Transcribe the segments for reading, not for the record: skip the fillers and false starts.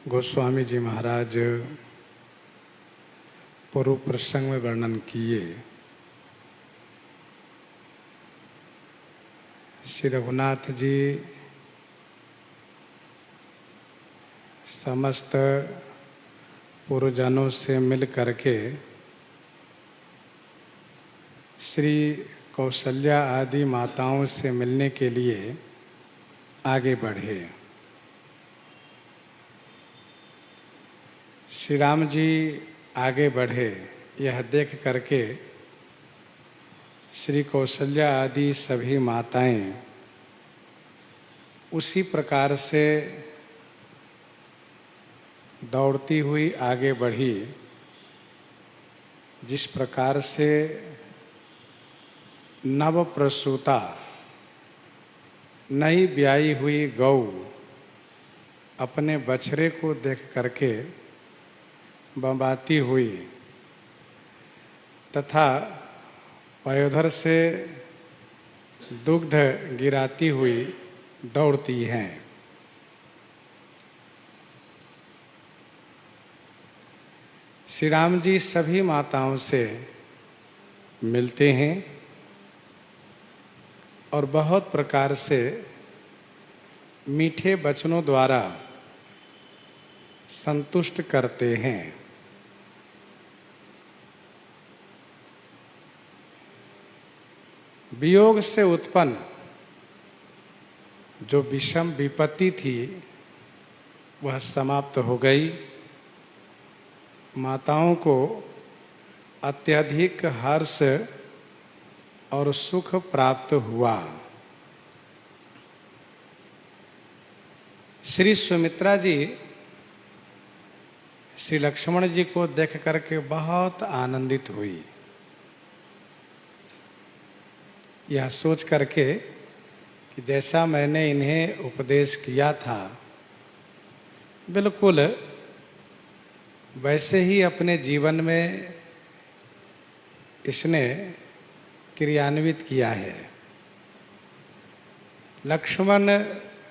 गोस्वामी जी महाराज पूर्व प्रसंग में वर्णन किए। श्री रघुनाथ जी समस्त पूर्वजनों से मिल करके श्री कौशल्या आदि माताओं से मिलने के लिए आगे बढ़े। श्री राम जी आगे बढ़े, यह देख करके श्री कौशल्या आदि सभी माताएं उसी प्रकार से दौड़ती हुई आगे बढ़ी जिस प्रकार से नव प्रसूता नई ब्याई हुई गौ अपने बछड़े को देख करके बम्बाती हुई तथा पयोधर से दुग्ध गिराती हुई दौड़ती हैं। श्री राम जी सभी माताओं से मिलते हैं और बहुत प्रकार से मीठे वचनों द्वारा संतुष्ट करते हैं। वियोग से उत्पन्न जो विषम विपत्ति थी वह समाप्त हो गई। माताओं को अत्यधिक हर्ष और सुख प्राप्त हुआ। श्री सुमित्रा जी श्री लक्ष्मण जी को देख करके बहुत आनंदित हुई, यह सोच करके कि जैसा मैंने इन्हें उपदेश किया था बिल्कुल वैसे ही अपने जीवन में इसने क्रियान्वित किया है। लक्ष्मण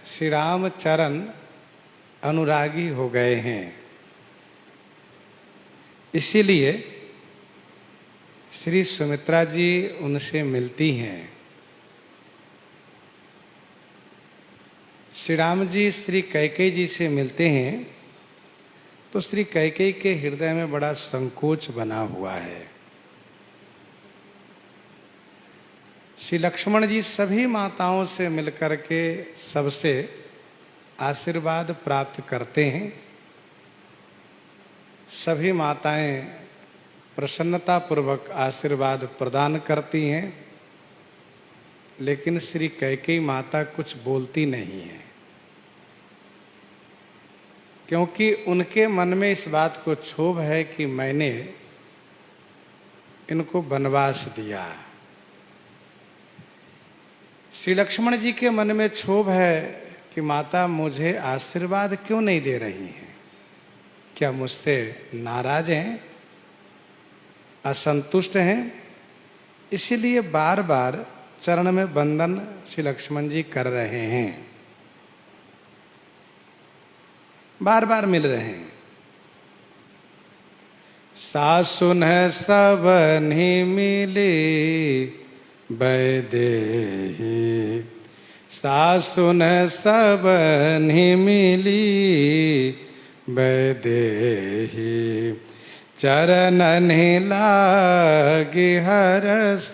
श्री राम चरण अनुरागी हो गए हैं, इसीलिए श्री सुमित्रा जी उनसे मिलती हैं। श्री राम जी श्री कैकेयी जी से मिलते हैं तो श्री कैकेयी के हृदय में बड़ा संकोच बना हुआ है। श्री लक्ष्मण जी सभी माताओं से मिलकर के सबसे आशीर्वाद प्राप्त करते हैं। सभी माताएं प्रसन्नता पूर्वक आशीर्वाद प्रदान करती हैं, लेकिन श्री कैकेयी माता कुछ बोलती नहीं है, क्योंकि उनके मन में इस बात को क्षोभ है कि मैंने इनको वनवास दिया। श्री लक्ष्मण जी के मन में क्षोभ है कि माता मुझे आशीर्वाद क्यों नहीं दे रही हैं, क्या मुझसे नाराज हैं, असंतुष्ट हैं। इसीलिए बार बार चरण में बंधन श्री लक्ष्मण जी कर रहे हैं, बार बार मिल रहे हैं। सासुन सबनि मिली वैदेही, सासुन सबनि मिली वैदेही, चरणनि लागी हरस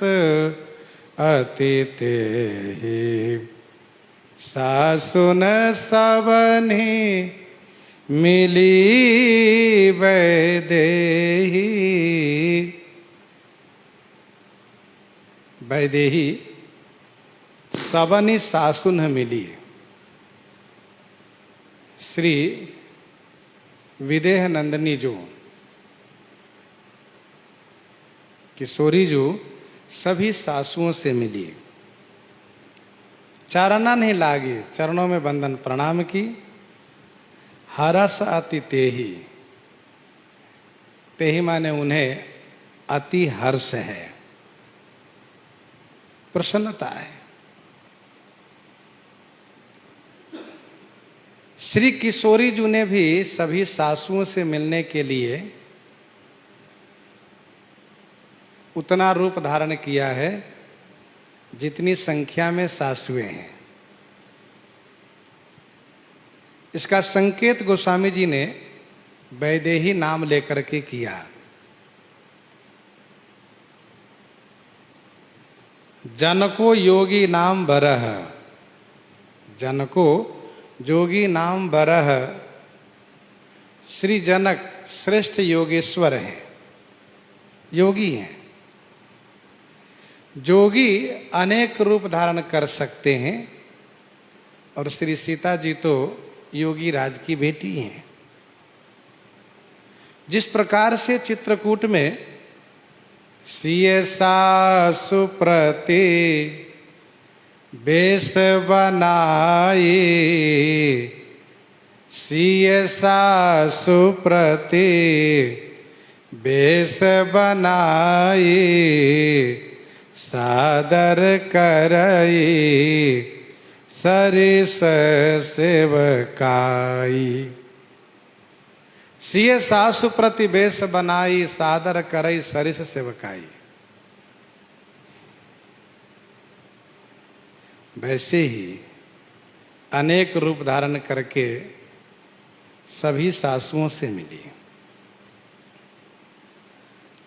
अति तेहि, सासुन सबनि मिली वैदेही। वैदेही सबनि सासुन मिली। श्री विदेह नंदिनी जो किशोरी जो सभी सासुओं से मिली, चरणा नहीं लागी, चरणों में बंधन प्रणाम की। हरस अति तेहि, तेहि माने उन्हें अति हर्ष है, प्रसन्नता है। श्री किशोरी जी ने भी सभी सासुओं से मिलने के लिए उतना रूप धारण किया है जितनी संख्या में सासुएं हैं। इसका संकेत गोस्वामी जी ने वैदेही नाम लेकर के किया। जनको योगी नाम बरह, जनको जोगी नाम बरह, श्री जनक श्रेष्ठ योगेश्वर हैं, योगी हैं। जोगी अनेक रूप धारण कर सकते हैं और श्री सीता जी तो योगी राज की बेटी हैं। जिस प्रकार से चित्रकूट में सिय सासु प्रति बेस बनाई, सिय सासु प्रति बेस बनाई, सादर करई सरिस सेवकाई। सिय सासु प्रति बेस बनाई, सादर करई सरिस सेवकाई। वैसे ही अनेक रूप धारण करके सभी सासुओं से मिली।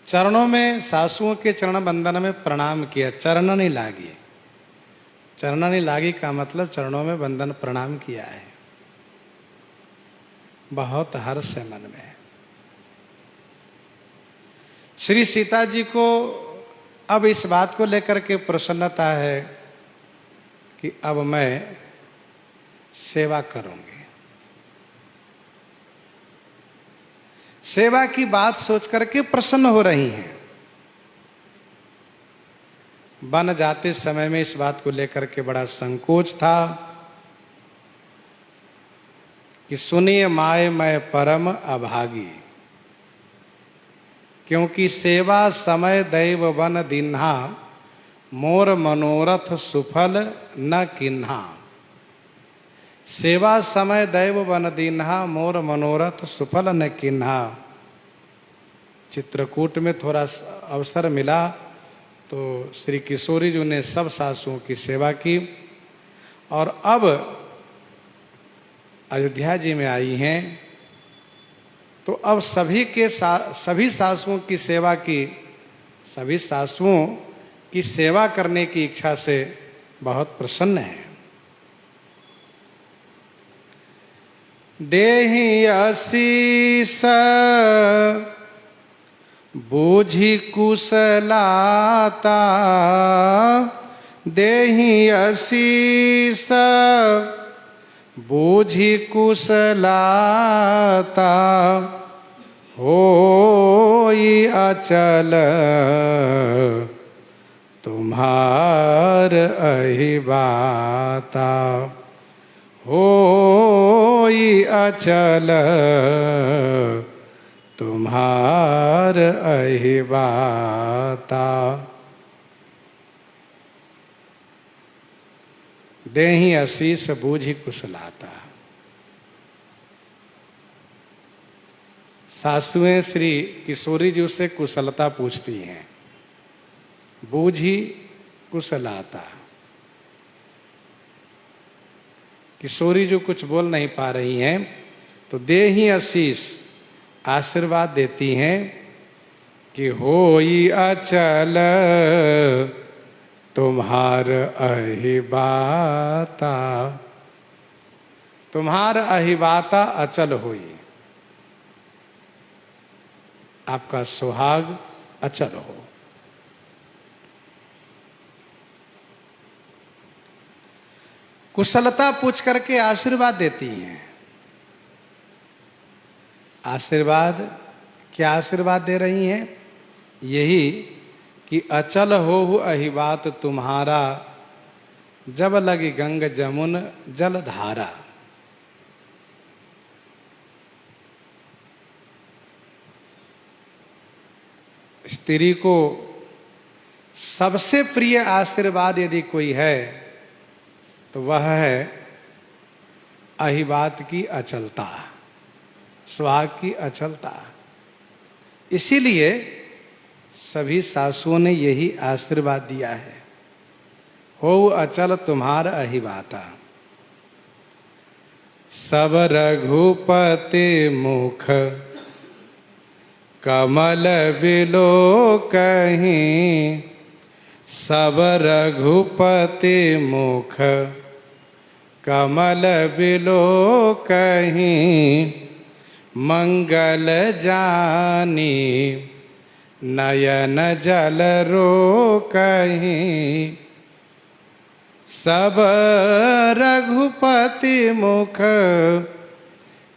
चरणों में, सासुओं के चरण बंदन में प्रणाम किया। चरण नहीं लागी, चरण नहीं लागी का मतलब चरणों में बंदन प्रणाम किया है। बहुत हर्ष है मन में। श्री सीता जी को अब इस बात को लेकर के प्रसन्नता है कि अब मैं सेवा करूंगी। सेवा की बात सोच करके प्रसन्न हो रही हैं। वन जाते समय में इस बात को लेकर के बड़ा संकोच था कि सुनिए माए मैं परम अभागी, क्योंकि सेवा समय दैव वन दिन्हा, मोर मनोरथ सुफल न किन्हा। सेवा समय दैव वन दिन्हा, मोर मनोरथ सुफल न किन्हा। चित्रकूट में थोड़ा अवसर मिला तो श्री किशोरी जी ने सब सासुओं की सेवा की और अब अयोध्या जी में आई हैं तो अब सभी सासुओं की सेवा की, सभी सासुओं की सेवा करने की इच्छा से बहुत प्रसन्न है। देहि आशीष बूझी कुशलाता, देहि आशीष बूझी कुशलाता, होई अचल तुम्हार अहिबाता, होई अचल तुम्हार अहिबाता। देहि आशीष बूझी कुशलाता। सासुएं श्री किशोरी जी से कुशलता पूछती हैं, बूझी कुशलाता। किशोरी जी कुछ बोल नहीं पा रही हैं तो देहि आशीष आशीर्वाद देती हैं कि होई अचल तुम्हार अहिबाता, तुम्हार अहिबाता अचल होई, आपका सुहाग अचल हो। कुशलता पूछ करके आशीर्वाद देती हैं। आशीर्वाद, क्या आशीर्वाद दे रही हैं? यही कि अचल हो अहिबात तुम्हारा, जब लगी गंग जमुन जलधारा। स्त्री को सबसे प्रिय आशीर्वाद यदि कोई है तो वह है अहिबात की अचलता, सुहाग की अचलता। इसीलिए सभी सासुओं ने यही आशीर्वाद दिया है, हो अचल तुम्हार अहिबाता। सब रघुपति मुख कमल बिलोकहि, सब रघुपति मुख कमल बिलोकहि, मंगल जानी नयन जल रोकहि। सब रघुपति मुख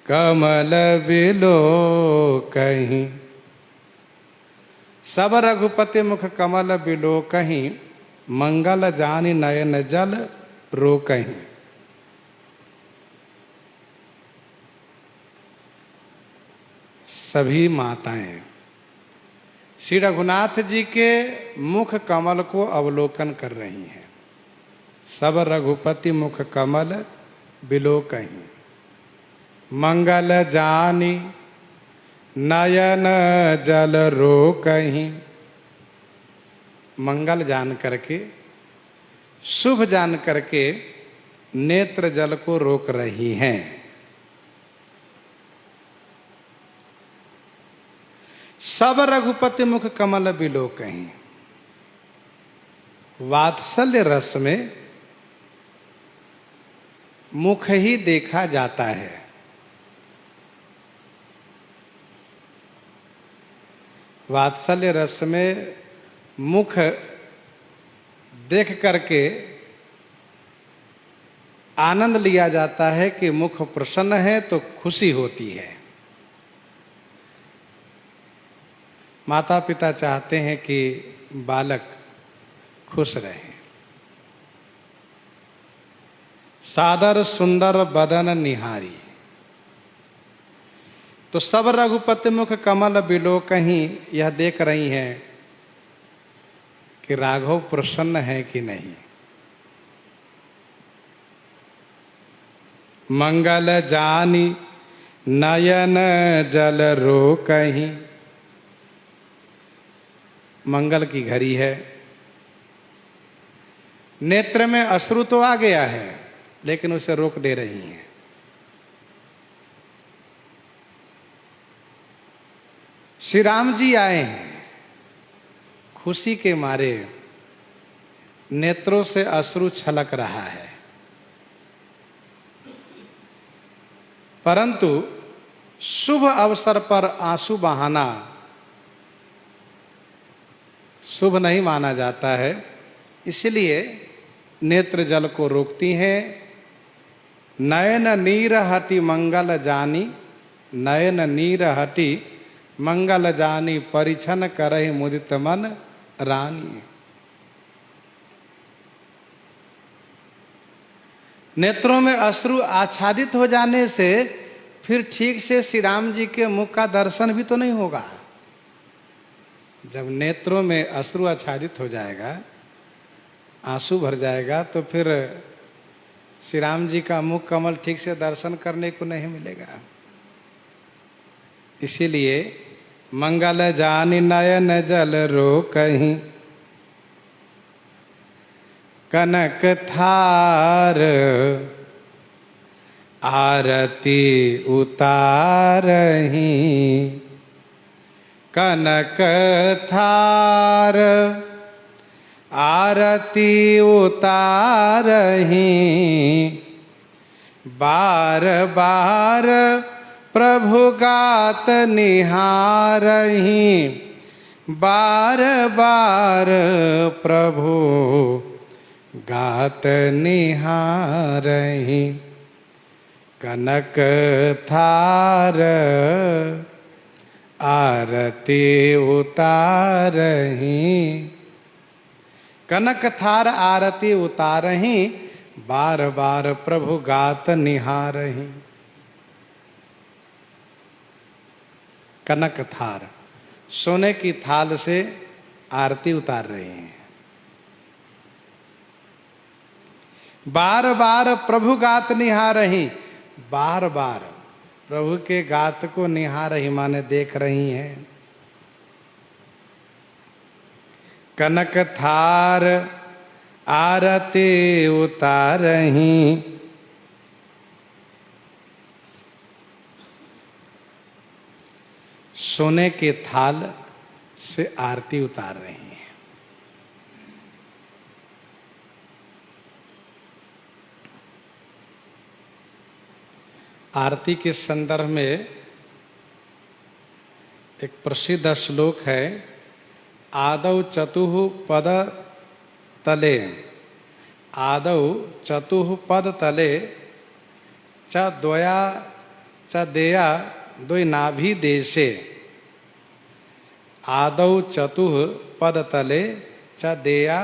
कमल बिलोकहि, सब रघुपति मुख कमल बिलोकहि, मंगल जानी नयन जल रोकहि। सभी माताएं श्री रघुनाथ जी के मुख कमल को अवलोकन कर रही हैं। सब रघुपति मुख कमल बिलोकहि, मंगल जानी नयन जल रोकहि। मंगल जान करके, शुभ जान करके नेत्र जल को रोक रही हैं। सब रघुपति मुख कमल बिलोकहि, वात्सल्य रस में मुख ही देखा जाता है। वात्सल्य रस में मुख देख करके आनंद लिया जाता है कि मुख प्रसन्न है तो खुशी होती है। माता पिता चाहते हैं कि बालक खुश रहे। सादर सुंदर बदन निहारी, तो सब रघुपति मुख कमल बिलोकहि यह देख रही हैं कि राघव प्रसन्न है कि नहीं। मंगल जानी नयन जल रोकहि, मंगल की घड़ी है, नेत्र में अश्रु तो आ गया है लेकिन उसे रोक दे रही हैं। श्री राम जी आए हैं, खुशी के मारे नेत्रों से अश्रु छलक रहा है, परंतु शुभ अवसर पर आंसू बहाना शुभ नहीं माना जाता है। इसलिए नेत्र जल को रोकती हैं। नयन नीर हटी मंगल जानी, नयन नीर हटी मंगल जानी, परिछन करहि मुदित मन रानी। नेत्रों में अश्रु आच्छादित हो जाने से फिर ठीक से श्री राम जी के मुख का दर्शन भी तो नहीं होगा। जब नेत्रों में अश्रु आच्छादित हो जाएगा, आंसू भर जाएगा, तो फिर श्री राम जी का मुख कमल ठीक से दर्शन करने को नहीं मिलेगा। इसीलिए मंगल जानि नयन जल रोकहि, कनक थार आरती उतारहि, कनक थार आरती उतारहि, बार बार प्रभु गात निहारहि, बार बार प्रभु गात निहारहि, कनक थार आरती उतारहि, कनक थार आरती उतारहि, बार बार प्रभु गात निहारहि। कनक थार, सोने की थाल से आरती उतार रहे हैं। बार बार प्रभु गात निहारहि, बार बार प्रभु के गात को निहार ही माने देख रही हैं। कनक थार आरती उतारही, सोने के थाल से आरती उतार रही हैं। आरती के संदर्भ में एक प्रसिद्ध श्लोक है, आदौ चतुः पद तले, आदौ चतुः पद तले च द्वया च देया द्वि नाभि देशे, आदौ चतुः पद तले च देया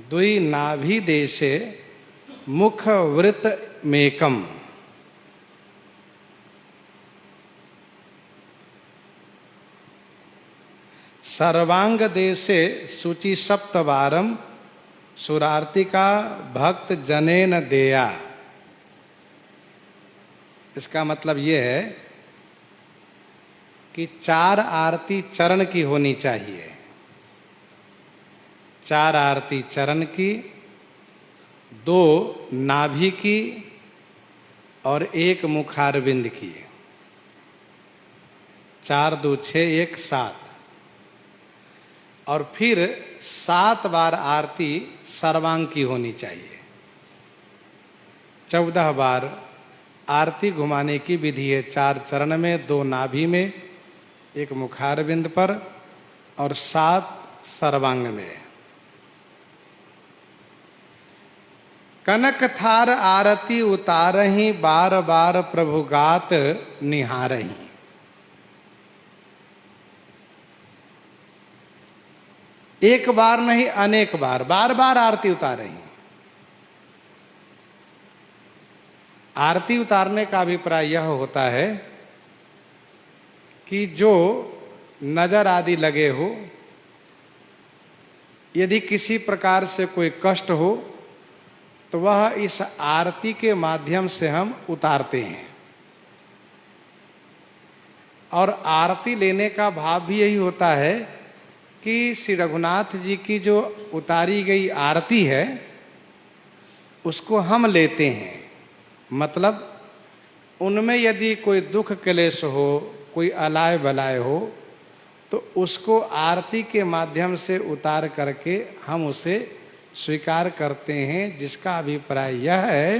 द्वि नाभि देशे मुख वृत मेकम। सर्वांग देशे शुचि सप्तवारम सुरार्ति का भक्त जनेन देया। इसका मतलब ये है कि 4 आरती चरण की होनी चाहिए, 4 आरती चरण की, 2 नाभि की और 1 मुखारविंद की। 4 2 6 1 7, और फिर 7 बार आरती सर्वांग की होनी चाहिए। 14 बार आरती घुमाने की विधि है, 4 चरण में, 2 नाभि में, 1 मुखारविंद पर और 7 सर्वांग में। कनक थार आरती उतारही, बार बार प्रभु गात निहारही। एक बार नहीं, अनेक बार, बार बार आरती उतारही। आरती उतारने का अभिप्राय यह होता है कि जो नजर आदि लगे हो, यदि किसी प्रकार से कोई कष्ट हो तो वह इस आरती के माध्यम से हम उतारते हैं। और आरती लेने का भाव भी यही होता है कि श्री रघुनाथ जी की जो उतारी गई आरती है उसको हम लेते हैं। मतलब उनमें यदि कोई दुख क्लेश हो, कोई अलाय बलाय हो, तो उसको आरती के माध्यम से उतार करके हम उसे स्वीकार करते हैं, जिसका अभिप्राय यह है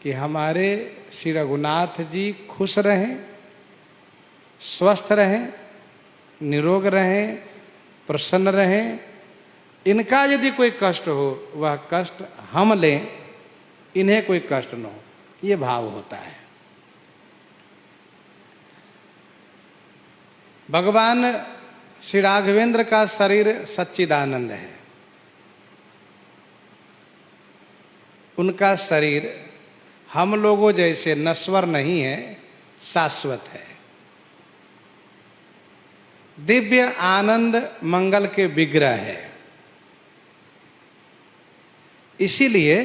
कि हमारे श्री रघुनाथ जी खुश रहें, स्वस्थ रहें, निरोग रहें, प्रसन्न रहें। इनका यदि कोई कष्ट हो वह कष्ट हम लें, इन्हें कोई कष्ट न हो, ये भाव होता है। भगवान श्री राघवेंद्र का शरीर सच्चिदानंद है, उनका शरीर हम लोगों जैसे नश्वर नहीं है, शाश्वत है। दिव्य आनंद मंगल के विग्रह है। इसीलिए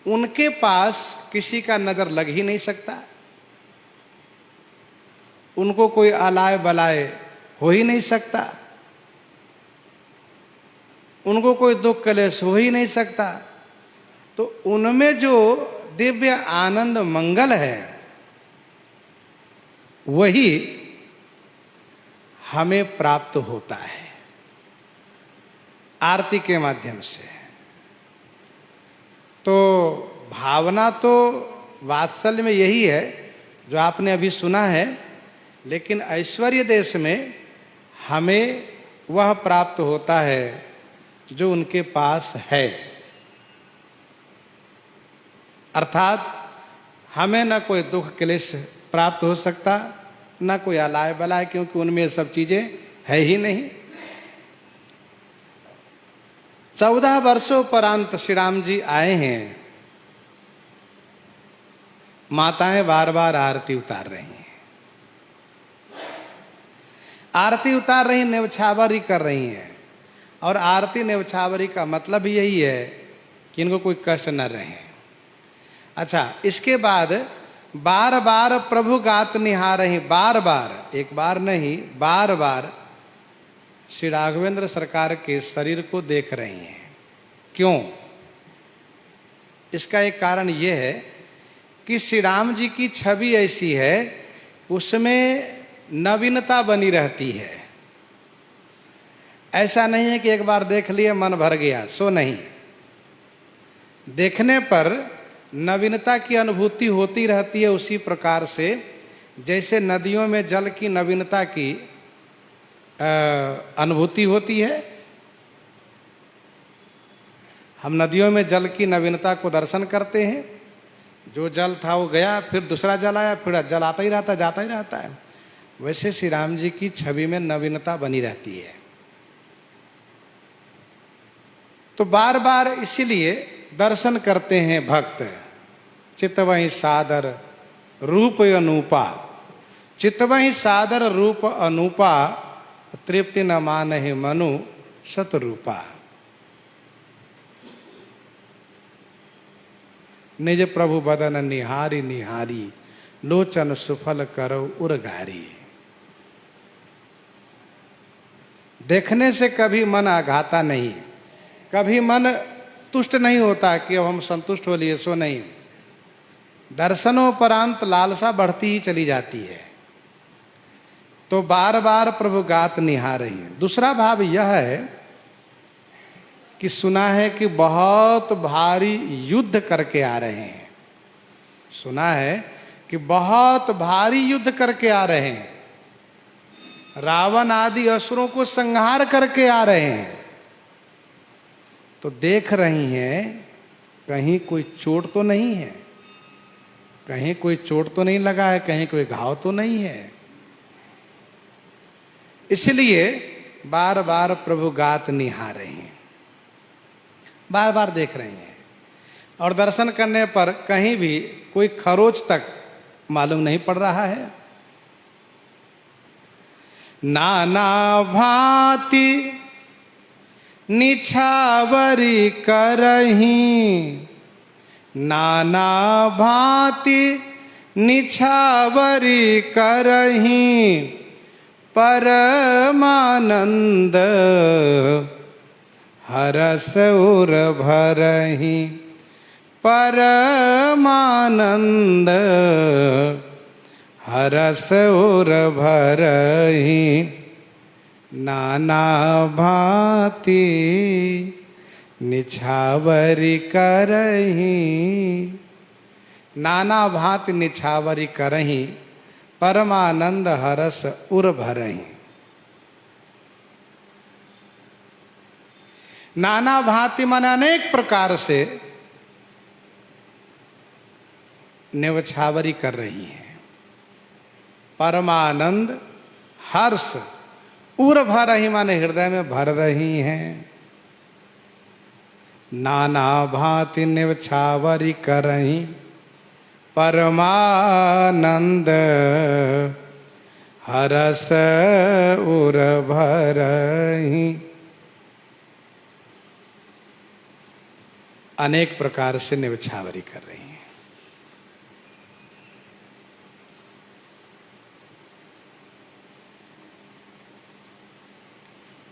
उनके पास किसी का नजर लग ही नहीं सकता, उनको कोई अलाय बलाय हो ही नहीं सकता, उनको कोई दुख क्लेश हो ही नहीं सकता। तो उनमें जो दिव्य आनंद मंगल है वही हमें प्राप्त होता है आरती के माध्यम से। तो भावना तो वात्सल्य में यही है जो आपने अभी सुना है, लेकिन ऐश्वर्य देश में हमें वह प्राप्त होता है जो उनके पास है। अर्थात हमें न कोई दुख क्लेश प्राप्त हो सकता, न कोई अलाय बलाय, क्योंकि उनमें सब चीजें है ही नहीं। 14 वर्षों उपरांत श्री राम जी आए हैं, माताएं बार बार आरती उतार रही हैं, आरती उतार रही, न्यौछावरी कर रही हैं। और आरती न्यौछावरी का मतलब यही है कि इनको कोई कष्ट न रहे। अच्छा, इसके बाद बार बार प्रभु गात निहारहि, बार बार, एक बार नहीं, बार बार श्री राघवेंद्र सरकार के शरीर को देख रही हैं। क्यों? इसका एक कारण यह है कि श्री राम जी की छवि ऐसी है, उसमें नवीनता बनी रहती है। ऐसा नहीं है कि एक बार देख लिए मन भर गया, सो नहीं। देखने पर नवीनता की अनुभूति होती रहती है, उसी प्रकार से जैसे नदियों में जल की नवीनता की अनुभूति होती है। हम नदियों में जल की नवीनता को दर्शन करते हैं। जो जल था वो गया, फिर दूसरा जल आया, फिर जल आता ही रहता, जाता ही रहता है। वैसे श्री राम जी की छवि में नवीनता बनी रहती है। तो बार बार इसीलिए दर्शन करते हैं भक्त। चितवहि सादर रूप अनूपा, चितवहि सादर रूप अनूपा, तृप्ति न मानहि मनु शतरूपा। निज प्रभु बदन निहारी निहारी, लोचन सुफल करो उर्गारी। देखने से कभी मन आघाता नहीं, कभी मन तुष्ट नहीं होता कि अब हम संतुष्ट हो लिए, सो नहीं। दर्शनोपरांत लालसा बढ़ती ही चली जाती है। तो बार बार प्रभु गात निहारहि। दूसरा भाव यह है कि सुना है कि बहुत भारी युद्ध करके आ रहे हैं। सुना है कि बहुत भारी युद्ध करके आ रहे हैं, रावण आदि असुरों को संहार करके आ रहे हैं। तो देख रही हैं कहीं कोई चोट तो नहीं है, कहीं कोई चोट तो नहीं लगा है, कहीं कोई घाव तो नहीं है। इसलिए बार बार प्रभु गात निहार रहे हैं, बार बार देख रहे हैं। और दर्शन करने पर कहीं भी कोई खरोच तक मालूम नहीं पड़ रहा है। नाना भांति निछावरी करही, नाना भांति निछावरी करही, परमानंद हरस उर भरहि, परमानंद हरस उर भरहि। नाना भांति निछावरी करहि, नाना भांति निछावरी करहि, परमानंद हरस उर भरहि। नाना भांति मन अनेक प्रकार से न्यवछावरी कर रही हैं। परमानंद हर्ष उर भरहि माने हृदय में भर रही हैं। नाना भांति न्यवछावरी करहि, परमानंद हरस उर भरहि। अनेक प्रकार से न्यवछावरी कर रही हैं।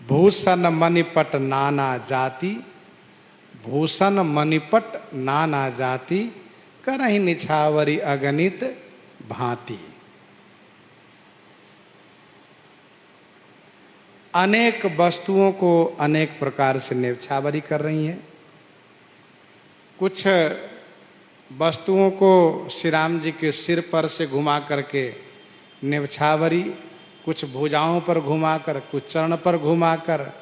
भूषण मणिपट नाना जाति, भूषण मणिपट नाना जाति, करहि निछावरी अगणित भांति। अनेक वस्तुओं को अनेक प्रकार से न्यवछावरी कर रही हैं। कुछ वस्तुओं को श्री राम जी के सिर पर से घुमा करके न्यवछावरी, कुछ भुजाओं पर घुमाकर, कुछ चरण पर घुमाकर,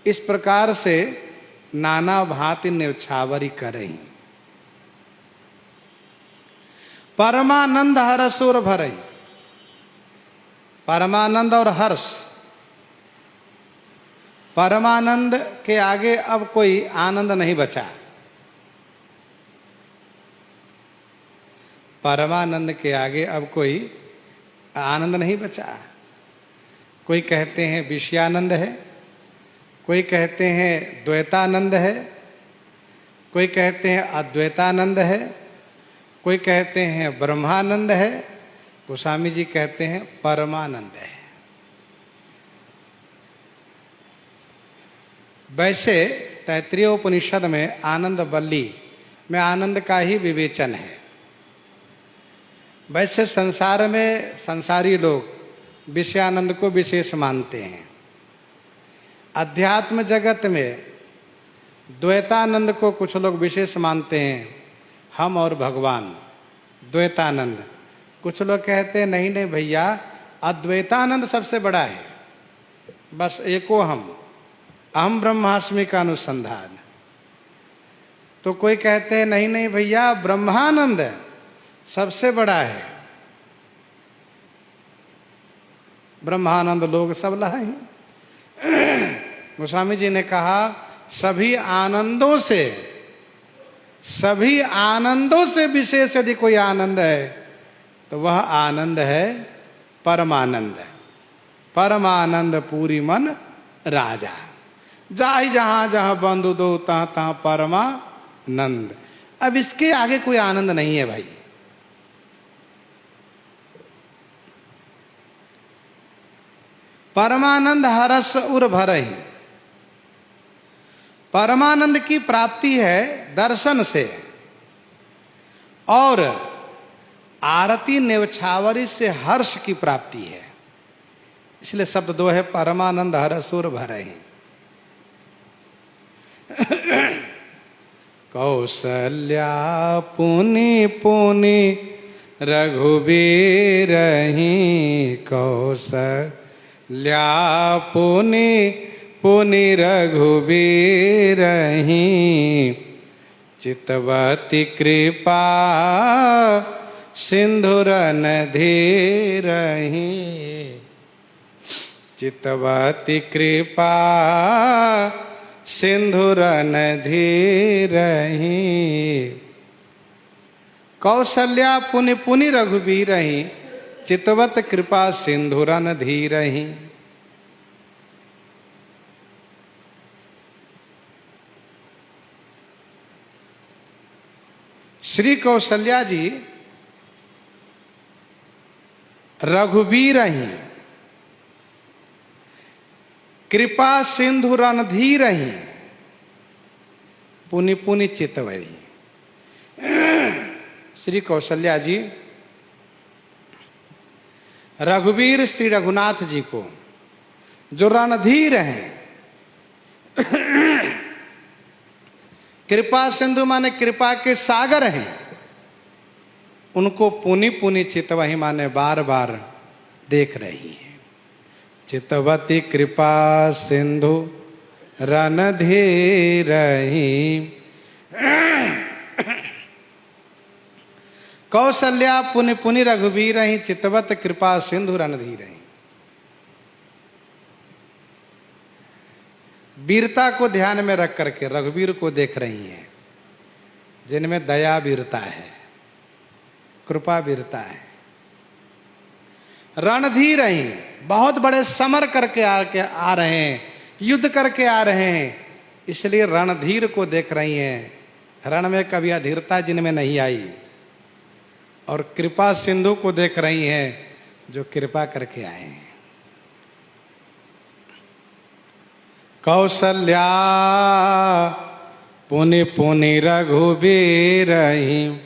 इस प्रकार से नाना भांति न्यवछावरी करें। परमानंद हर्ष और भरहि, परमानंद और हर्ष। परमानंद के आगे अब कोई आनंद नहीं बचा। परमानंद के आगे अब कोई आनंद नहीं बचा। कोई कहते हैं विषयानंद है, कोई कहते हैं द्वैतानंद है, कोई कहते हैं अद्वैतानंद है, कोई कहते हैं ब्रह्मानंद है, गोस्वामी जी कहते हैं परमानंद है। वैसे तैत्तिरीय उपनिषद में आनंद वल्ली में आनंद का ही विवेचन है। वैसे संसार में संसारी लोग विषयानंद को विशेष मानते हैं। अध्यात्म जगत में द्वैतानंद को कुछ लोग विशेष मानते हैं, हम और भगवान द्वैतानंद। कुछ लोग कहते हैं नहीं नहीं भैया, अद्वैतानंद सबसे बड़ा है, बस एको हम, अहम ब्रह्मास्मि का अनुसंधान। तो कोई कहते हैं नहीं नहीं भैया, ब्रह्मानंद सबसे बड़ा है। ब्रह्मानंद लोग सब लहे हैं। गोस्वामी जी ने कहा सभी आनंदों से विशेष यदि कोई आनंद है तो वह आनंद है परमानंद। परमानंद पूरी मन राजा, जाहि जहां जहां बंधु दो तहां तहां परमानंद। अब इसके आगे कोई आनंद नहीं है भाई। परमानंद हरस उर भरहि। परमानंद की प्राप्ति है दर्शन से, और आरती नेवछावरी से हर्ष की प्राप्ति है। इसलिए शब्द दो है, परमानंद हरस उर भरहि। कौसल्या पुनि पुनि रघुबीरहि। कौसल्या पुनि पुनि रघुबीरहि। चितवती कृपा सिंधुरन धीरहि। चितवती कृपा सिंधुरन धीरहि। कौसल्या पुनि पुनि रघुबीरहि। चितवत कृपा सिंधुरन धीरहि। श्री कौशल्या जी रघुबीरहि, कृपा सिंधु रणधीरहि, पुनि पुनि चितवहि। श्री कौशल्या जी रघुवीर श्री रघुनाथ जी को, जो रणधीर हैं, कृपा सिंधु माने कृपा के सागर हैं, उनको पुनि पुनि चितवहि माने बार बार देख रही है। चितवती कृपा सिंधु रणधीरहि। कौसल्या पुनि पुनि रघुबीरहि। चितवत कृपा सिंधु रणधीरहि। वीरता को ध्यान में रख करके रघुवीर को देख रही हैं, जिनमें दया वीरता है, कृपा वीरता है। रणधीरहि, बहुत बड़े समर करके आ रहे हैं, युद्ध करके आ रहे हैं, इसलिए रणधीर को देख रही हैं। रण में कभी अधीरता जिनमें नहीं आई। और कृपा सिंधु को देख रही हैं, जो कृपा करके आए हैं। कौसल्या पुनि पुनि रघुबीरहि।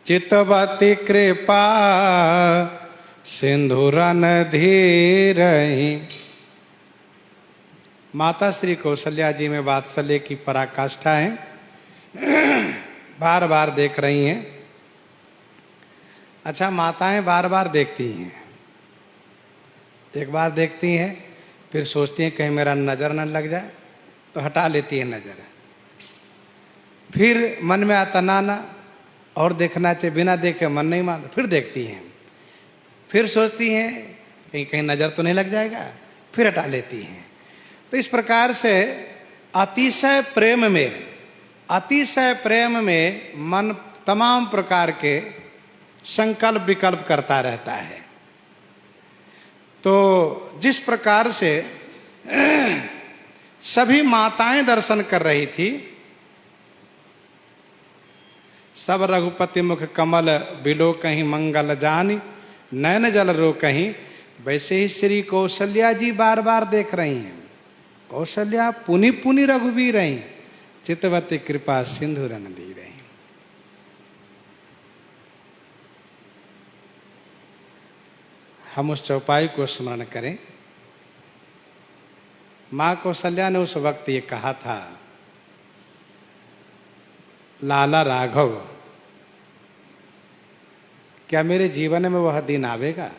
चितवती कृपा सिंधु रणधीरहि। माता श्री कौशल्या जी में वात्सल्य की पराकाष्ठा है। बार बार देख रही हैं। अच्छा, माताएं बार बार देखती हैं। एक बार देखती हैं, फिर सोचती हैं कहीं मेरा नज़र न लग जाए, तो हटा लेती है नज़र। फिर मन में आता ना और देखना चाहिए, बिना देखे मन नहीं मानता, फिर देखती हैं। फिर सोचती हैं कहीं कहीं नज़र तो नहीं लग जाएगा, फिर हटा लेती हैं। तो इस प्रकार से अतिशय प्रेम में मन तमाम प्रकार के संकल्प विकल्प करता रहता है। तो जिस प्रकार से सभी माताएं दर्शन कर रही थी, सब रघुपति मुख कमल बिलो कहीं मंगल जानी, नैन जल रो कहीं। वैसे ही श्री कौशल्या जी बार बार देख रही हैं। कौशल्या पुनि पुनि रघुबीर रही, चितवती कृपा सिंधु रन दी रही। हम उस चौपाई को स्मरण करें। मां कौशल्या ने उस वक्त ये कहा था, लाला राघव, क्या मेरे जीवन में वह दिन आवेगा?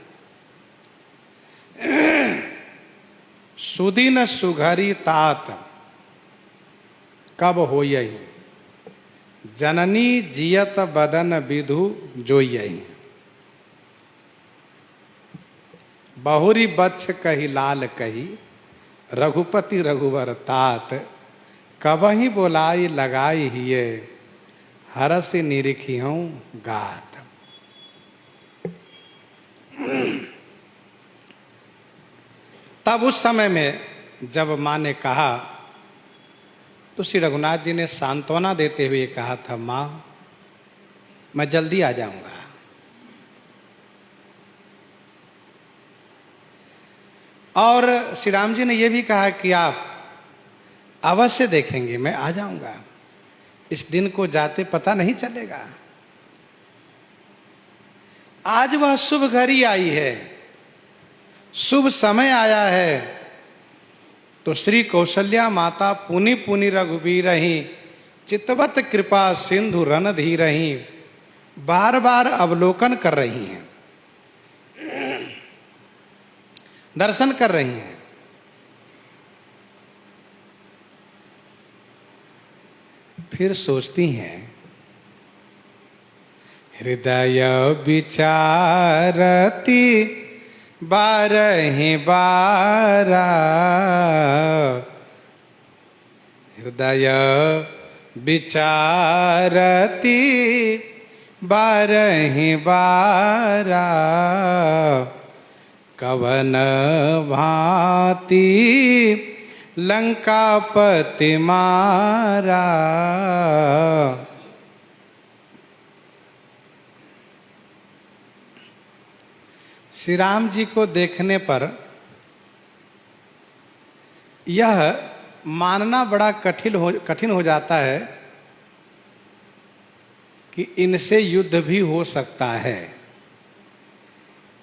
सुदिन सुघरी तात कब हो यही, जननी जियत बदन विधु जो यही। बहुरी बच्छ कही लाल कही, रघुपति रघुवर तात। कबही बोलाई लगाई हिये, हरस निरिखी हूं गात। तब उस समय में जब मां ने कहा तो श्री रघुनाथ जी ने सांत्वना देते हुए कहा था, मां मैं जल्दी आ जाऊंगा। और श्री राम जी ने यह भी कहा कि आप अवश्य देखेंगे, मैं आ जाऊंगा। इस दिन को जाते पता नहीं चलेगा। आज वह शुभ घड़ी आई है, शुभ समय आया है। तो श्री कौशल्या माता पुनि पुनि रघुबीर रही, चितवत कृपा सिंधु रन धी रही। बार बार अवलोकन कर रही हैं, दर्शन कर रही हैं। फिर सोचती हैं, हृदय विचारती बारहि बारा, हृदय विचारती बारहि बारा। कवन भांति लंकापति मारा। श्री राम जी को देखने पर यह मानना बड़ा कठिन हो जाता है कि इनसे युद्ध भी हो सकता है,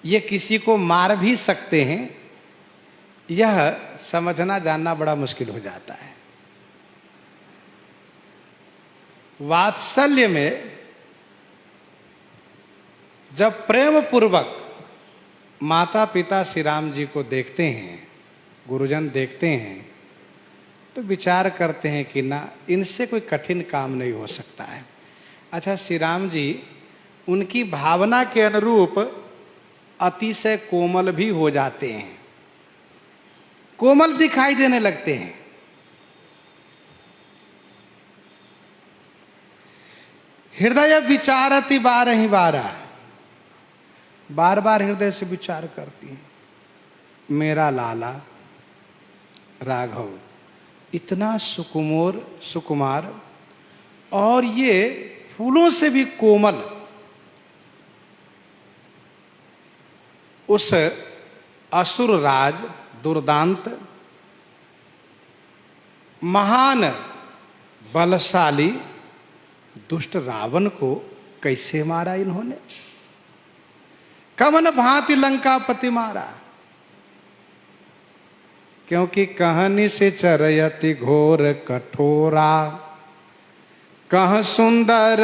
ये किसी को मार भी सकते हैं। यह समझना जानना बड़ा मुश्किल हो जाता है। वात्सल्य में जब प्रेम पूर्वक माता पिता श्री राम जी को देखते हैं, गुरुजन देखते हैं, तो विचार करते हैं कि ना, इनसे कोई कठिन काम नहीं हो सकता है। अच्छा, श्री राम जी उनकी भावना के अनुरूप अतिशय कोमल भी हो जाते हैं, कोमल दिखाई देने लगते हैं। हृदय विचारति बारहि बारा, बार बार हृदय से विचार करती हैं, मेरा लाला राघव इतना सुकुमार और ये फूलों से भी कोमल, उस असुर राज दुर्दांत महान बलशाली दुष्ट रावण को कैसे मारा इन्होंने? कवन भांति लंकापति मारा। क्योंकि कहानी से चरयति घोर कठोरा, कह सुंदर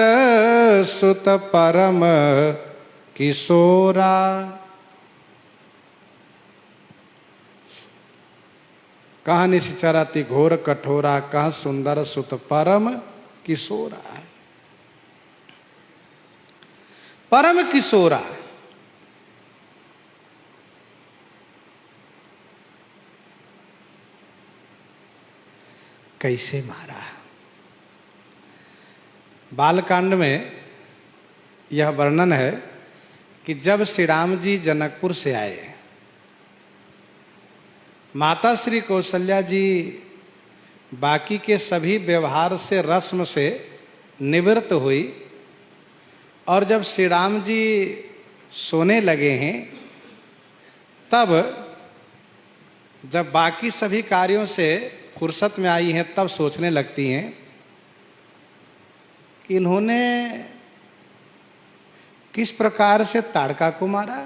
सुत परम किशोरा। कहानी से चरति घोर कठोरा, कह सुंदर सुत परम किशोरा। परम किशोरा, कैसे मारा? बालकांड में यह वर्णन है कि जब श्री राम जी जनकपुर से आए, माता श्री कौशल्या जी बाकी के सभी व्यवहार से, रस्म से निवृत्त हुई और जब श्री राम जी सोने लगे हैं, तब जब बाकी सभी कार्यों से फुर्सत में आई हैं, तब सोचने लगती हैं कि इन्होंने किस प्रकार से ताड़का को मारा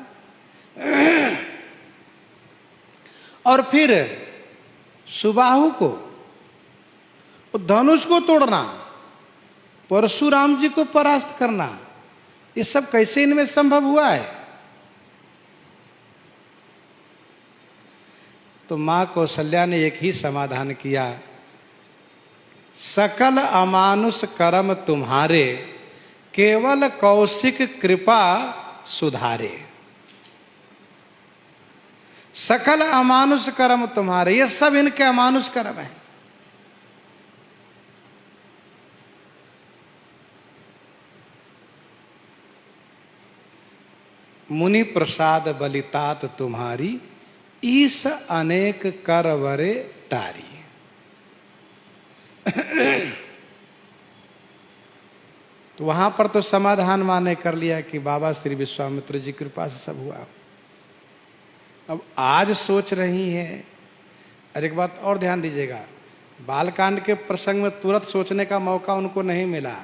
और फिर सुबाहु को, धनुष को तोड़ना, परशुराम जी को परास्त करना, ये सब कैसे इनमें संभव हुआ है। तो मां कौशल्या ने एक ही समाधान किया, सकल अमानुष कर्म तुम्हारे, केवल कौशिक कृपा सुधारे। सकल अमानुष कर्म तुम्हारे, ये सब इनके अमानुष कर्म है। मुनि प्रसाद बलितात तुम्हारी, ईस अनेक करवरे टारी। तो वहां पर तो समाधान माने कर लिया कि बाबा श्री विश्वामित्र जी की कृपा से सब हुआ। अब आज सोच रही है, और एक बात और ध्यान दीजिएगा, बालकांड के प्रसंग में तुरंत सोचने का मौका उनको नहीं मिला।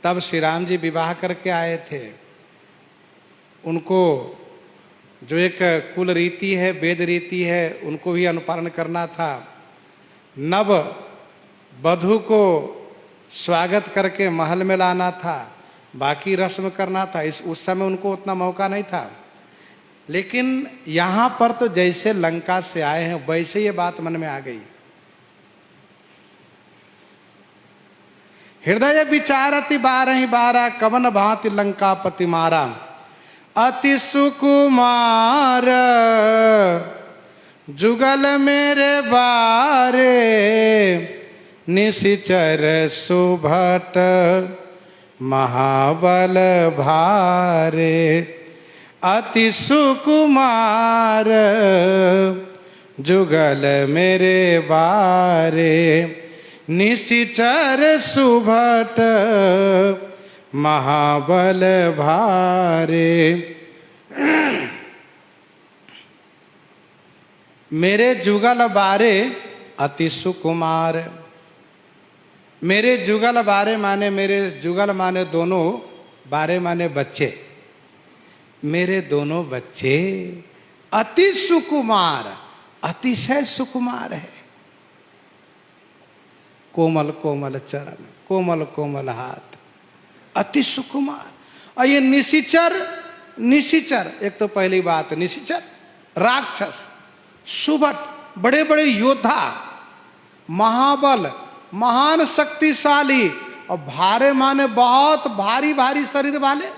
तब श्री राम जी विवाह करके आए थे, उनको जो एक कुल रीति है, वेद रीति है, उनको भी अनुपालन करना था। नव वधू को स्वागत करके महल में लाना था, बाकी रस्म करना था। उस समय उनको उतना मौका नहीं था। लेकिन यहां पर तो जैसे लंका से आए हैं वैसे ये बात मन में आ गई। हृदय विचारति 12 कवन भांति लंकापति मारा, अति सुकुमार जुगल मेरे बारे, निशिचर सुभट महाबल भारे। अति सुकुमार जुगल मेरे बारे, निशिचर सुभट महाबल भारे। मेरे जुगल बारे अति सुकुमार। मेरे जुगल बारे माने, मेरे जुगल माने दोनों, बारे माने बच्चे। मेरे दोनों बच्चे अति सुकुमार, अतिशय सुकुमार है। कोमल कोमल चरण, कोमल कोमल हाथ, अति सुकुमार। और ये निशिचर, निशिचर एक तो पहली बात, निशिचर राक्षस, सुभट बड़े बड़े योद्धा, महाबल, महान शक्तिशाली, और भारे माने बहुत भारी भारी शरीर वाले।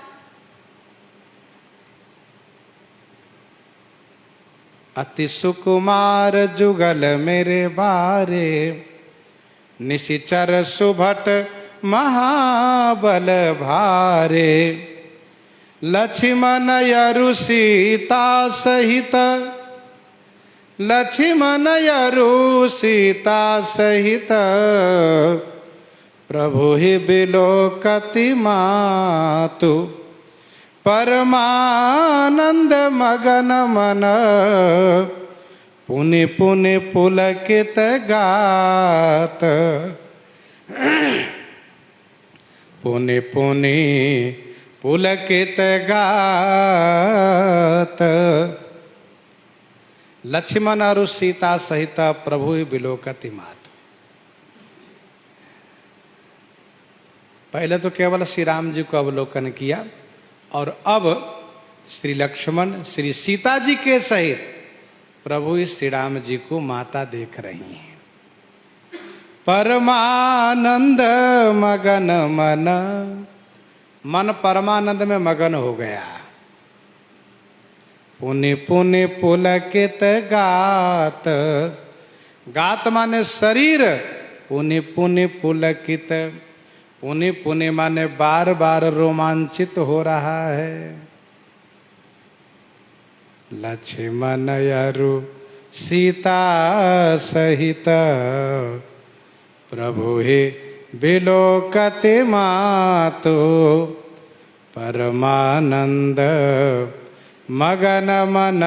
अति सुकुमार जुगल मेरे बारे, निशिचर सुभट महाबल भारे। लक्ष्मण यरु सीता सहित, लक्ष्मण यरु सीता सहित, प्रभु ही बिलोकति मातु, परमानंद मगन मन, पुनि पुनि पुलकित गात, पुनि पुनि पुलकित गात। लक्ष्मण और सीता सहित प्रभु बिलोकति मातु। पहले तो केवल श्री राम जी को अवलोकन किया, और अब श्री लक्ष्मण श्री सीता जी के सहित प्रभु श्री राम जी को माता देख रही हैं। परमानंद मगन मन, मन परमानंद में मगन हो गया। पुनि पुनि पुलकित गात, गात माने शरीर, पुनि पुनि पुलकित, पुनि पुनि माने बार बार रोमांचित हो रहा है। लक्ष्मण यरु सीता सहित, प्रभु हे विलोकति मातो परमानंद मगन मन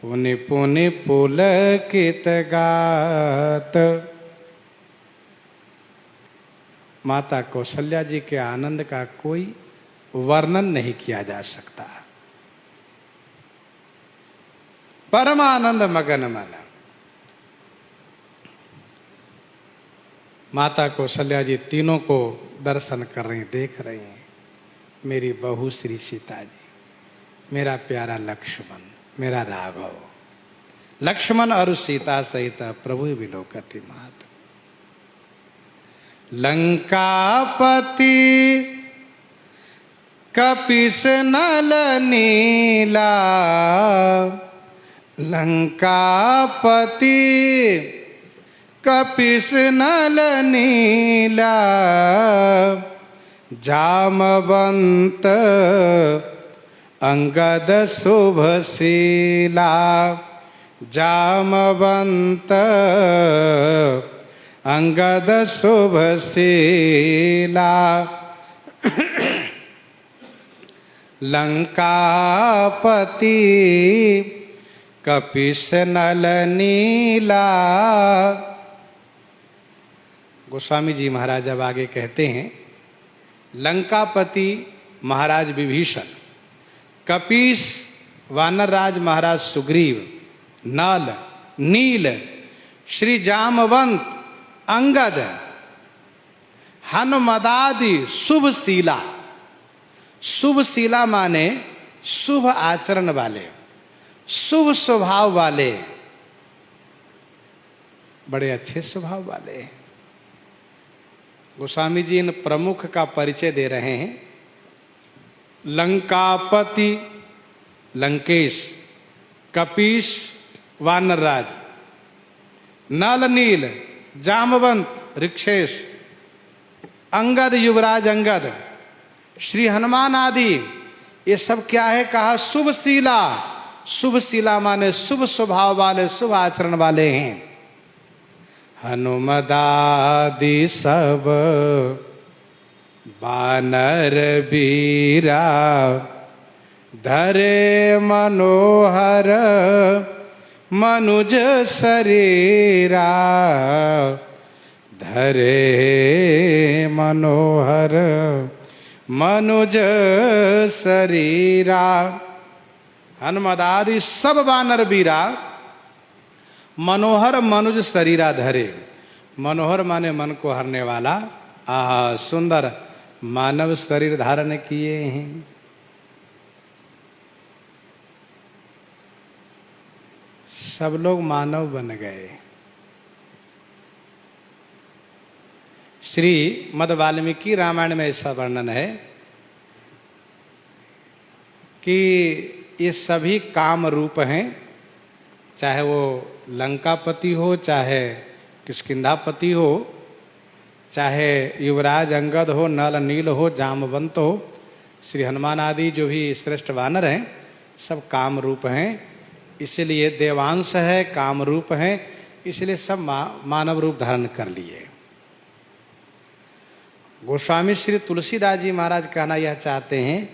पुनि पुनि पुलकित गात। माता कौशल्या जी के आनंद का कोई वर्णन नहीं किया जा सकता। परमानंद मगन मन। माता कौशल्या जी तीनों को दर्शन कर रही, देख रही हैं। मेरी बहू श्री सीता जी, मेरा प्यारा लक्ष्मण, मेरा राघव। लक्ष्मण और सीता सहित प्रभु विलोकति मात। लंकापति कपिस नल नीला, लंकापति कपिस नल नीला, जामवंत अंगद शुभशीला, जामवंत अंगद शुभशीला। लंकापति कपिस नल नीला। गोस्वामी जी महाराज अब आगे कहते हैं, लंकापति महाराज विभीषण, कपीस वानरराज महाराज सुग्रीव, नल, नील, श्री जामवंत, अंगद, हनुमदादि शुभशीला। शुभशीला माने शुभ आचरण वाले, शुभ स्वभाव वाले, बड़े अच्छे स्वभाव वाले। गोस्वामी जी इन प्रमुख का परिचय दे रहे हैं। लंकापति लंकेश, कपीश वानरराज, नल नील जामवंत ऋक्षेश, अंगद युवराज अंगद, श्री हनुमान आदि, ये सब क्या है? कहा शुभशीला। शुभशीला माने शुभ स्वभाव वाले, शुभ आचरण वाले हैं। हनुमदादि सब बानर बीरा, धरे मनोहर मनुज शरीरा, धरे मनोहर मनुज शरीरा। हनुमदादि सब बानर बीरा, मनोहर मनुज शरीरा धरे। मनोहर माने मन को हरने वाला, आहा सुंदर मानव शरीर धारण किए हैं। सब लोग मानव बन गए। श्री मद वाल्मीकि रामायण में ऐसा वर्णन है कि ये सभी काम रूप हैं, चाहे वो लंकापति हो, चाहे किष्किंधापति हो, चाहे युवराज अंगद हो, नल नील हो, जामवंत हो, श्री हनुमान आदि जो भी श्रेष्ठ वानर हैं, सब काम रूप हैं। इसलिए देवांश है, काम रूप है, इसलिए सब मानव रूप धारण कर लिए। गोस्वामी श्री तुलसीदास जी महाराज कहना यह चाहते हैं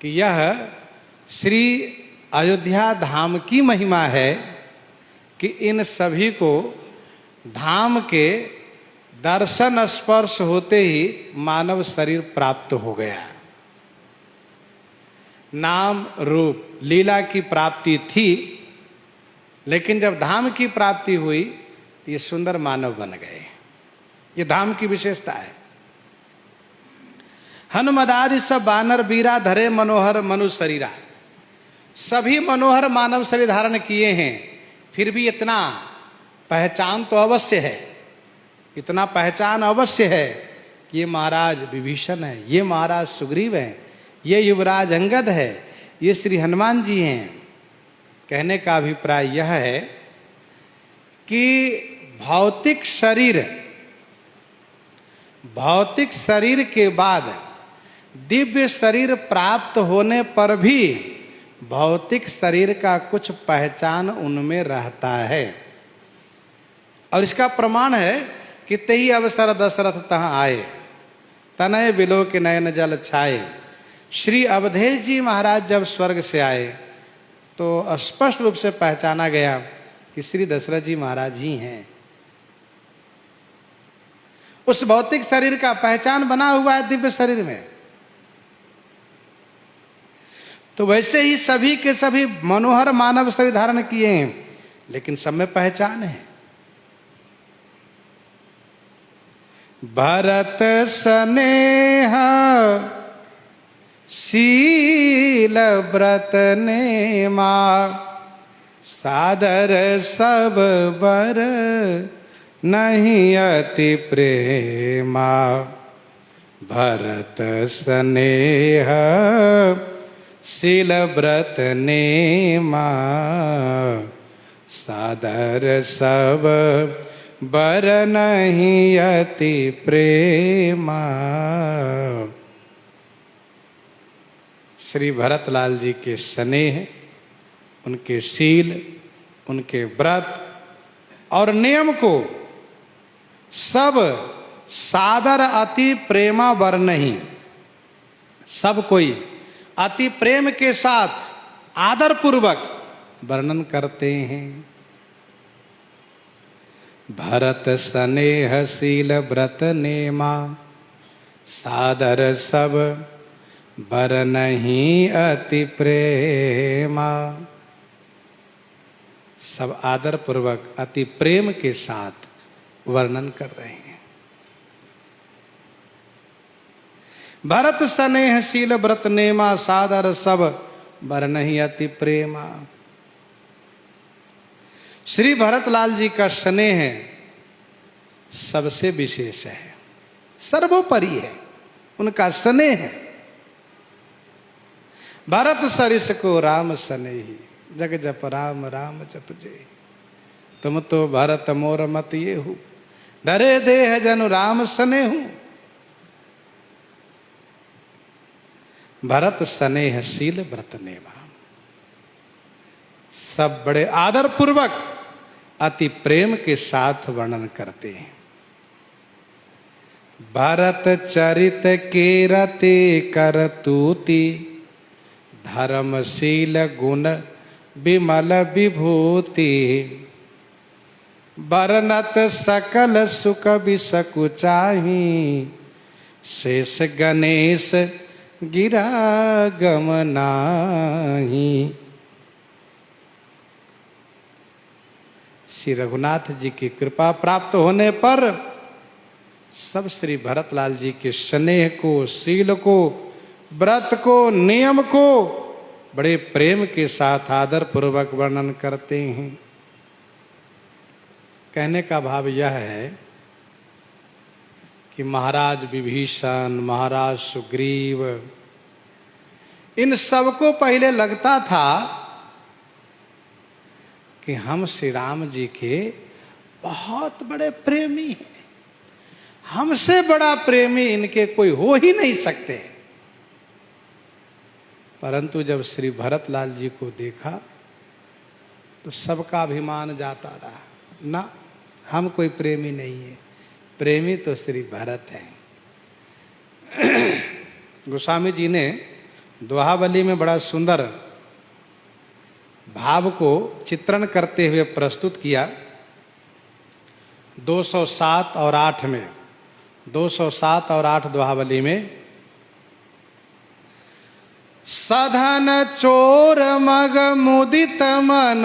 कि यह श्री अयोध्या धाम की महिमा है कि इन सभी को धाम के दर्शन स्पर्श होते ही मानव शरीर प्राप्त हो गया। नाम रूप लीला की प्राप्ति थी, लेकिन जब धाम की प्राप्ति हुई तो ये सुंदर मानव बन गए। ये धाम की विशेषता है। हनुमदादि सब बानर बीरा, धरे मनोहर मनु शरीरा। सभी मनोहर मानव शरीर धारण किए हैं, फिर भी इतना पहचान तो अवश्य है, इतना पहचान अवश्य है कि ये महाराज विभीषण है, ये महाराज सुग्रीव है, ये युवराज अंगद है, ये श्री हनुमान जी हैं। कहने का अभिप्राय यह है कि भौतिक शरीर के बाद दिव्य शरीर प्राप्त होने पर भी भौतिक शरीर का कुछ पहचान उनमें रहता है। और इसका प्रमाण है कि तही अवसर दशरथ तहाँ आए, तनय बिलो के नयन जल छाए। श्री अवधेश जी महाराज जब स्वर्ग से आए तो स्पष्ट रूप से पहचाना गया कि श्री दशरथ जी महाराज ही हैं। उस भौतिक शरीर का पहचान बना हुआ है दिव्य शरीर में। तो वैसे ही सभी के सभी मनोहर मानव शरीर धारण किए हैं, लेकिन सब में पहचान है। भरत स्नेह शील व्रत नेमा, सादर सब बर नहीं अति प्रेमा। भरत स्नेह शील व्रत नेमा, सादर सब बर नहीं अति प्रेमा। श्री भरतलाल जी के स्नेह, उनके शील, उनके व्रत और नियम को सब सादर अति प्रेमा वर नहीं, सब कोई अति प्रेम के साथ आदर पूर्वक वर्णन करते हैं। भरत स्नेह शील व्रत नेमा, सादर सब बर नहीं अति प्रेमा। सब आदर पूर्वक अति प्रेम के साथ वर्णन कर रहे हैं। भरत स्नेह शील व्रत नेमा, सादर सब बर नहीं अति प्रेमा। श्री भरतलाल जी का स्नेह सबसे विशेष है, सर्वोपरि है उनका स्नेह। भरत सरिस को राम स्नेही, जग जप राम राम जप जे। तुम तो भरत मोर मत ये हूँ, डरे देह जनु राम स्नेहु। भरत स्नेह शील व्रत नेमा, सब बड़े आदर पूर्वक अति प्रेम के साथ वर्णन करते हैं। भरत चरित के रते करतूति, धर्मशील गुण विमल विभूति। बरनत सकल सुख बिसकुचाही, शेष गणेश गिरा गम नाही। श्री रघुनाथ जी की कृपा प्राप्त होने पर सब श्री भरतलाल जी के स्नेह को, शील को, व्रत को, नियम को बड़े प्रेम के साथ आदर पूर्वक वर्णन करते हैं। कहने का भाव यह है कि महाराज विभीषण, महाराज सुग्रीव, इन सबको पहले लगता था कि हम श्री राम जी के बहुत बड़े प्रेमी हैं, हमसे बड़ा प्रेमी इनके कोई हो ही नहीं सकते। परंतु जब श्री भरतलाल जी को देखा तो सबका अभिमान जाता रहा, ना हम कोई प्रेमी नहीं है, प्रेमी तो श्री भरत हैं। गोस्वामी जी ने दोहावली में बड़ा सुंदर भाव को चित्रण करते हुए प्रस्तुत किया। 207 और 8 में, 207 और 8 दोहावली में, सधन चोर मग मुदित मन,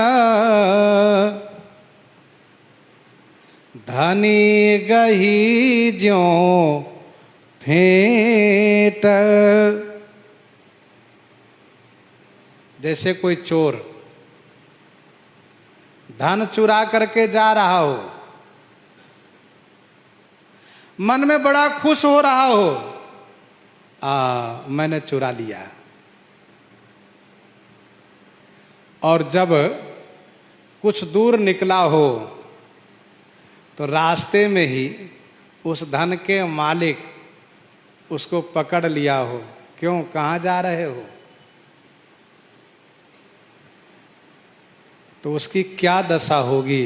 धनी गही ज्यों फेंट। जैसे कोई चोर धन चुरा करके जा रहा हो, मन में बड़ा खुश हो रहा हो, मैंने चुरा लिया। और जब कुछ दूर निकला हो तो रास्ते में ही उस धन के मालिक उसको पकड़ लिया हो, क्यों, कहाँ जा रहे हो, तो उसकी क्या दशा होगी,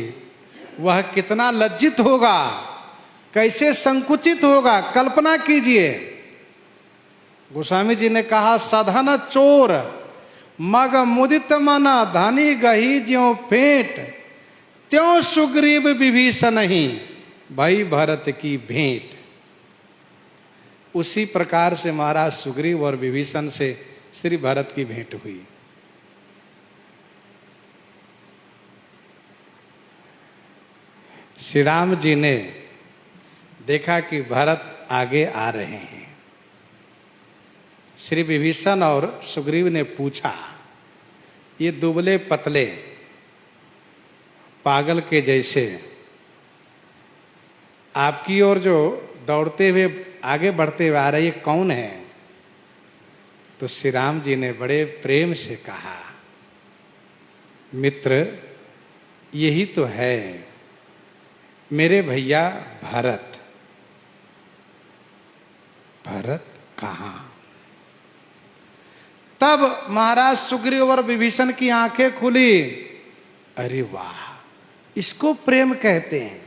वह कितना लज्जित होगा, कैसे संकुचित होगा, कल्पना कीजिए। गोस्वामी जी ने कहा, सधन चोर मग मुदित मना, धनी गही ज्यों फेंट, त्यों सुग्रीव विभीषण ही भई भरत की भेंट। उसी प्रकार से महाराज सुग्रीव और विभीषण से श्री भरत की भेंट हुई। श्री राम जी ने देखा कि भरत आगे आ रहे हैं। श्री विभीषण और सुग्रीव ने पूछा, ये दुबले पतले पागल के जैसे आपकी ओर जो दौड़ते हुए आगे बढ़ते हुए आ रहे, ये कौन है? तो श्री राम जी ने बड़े प्रेम से कहा, मित्र यही तो है मेरे भैया भरत। भरत कहाँ? तब महाराज सुग्रीव और विभीषण की आंखें खुली। अरे वाह, इसको प्रेम कहते हैं।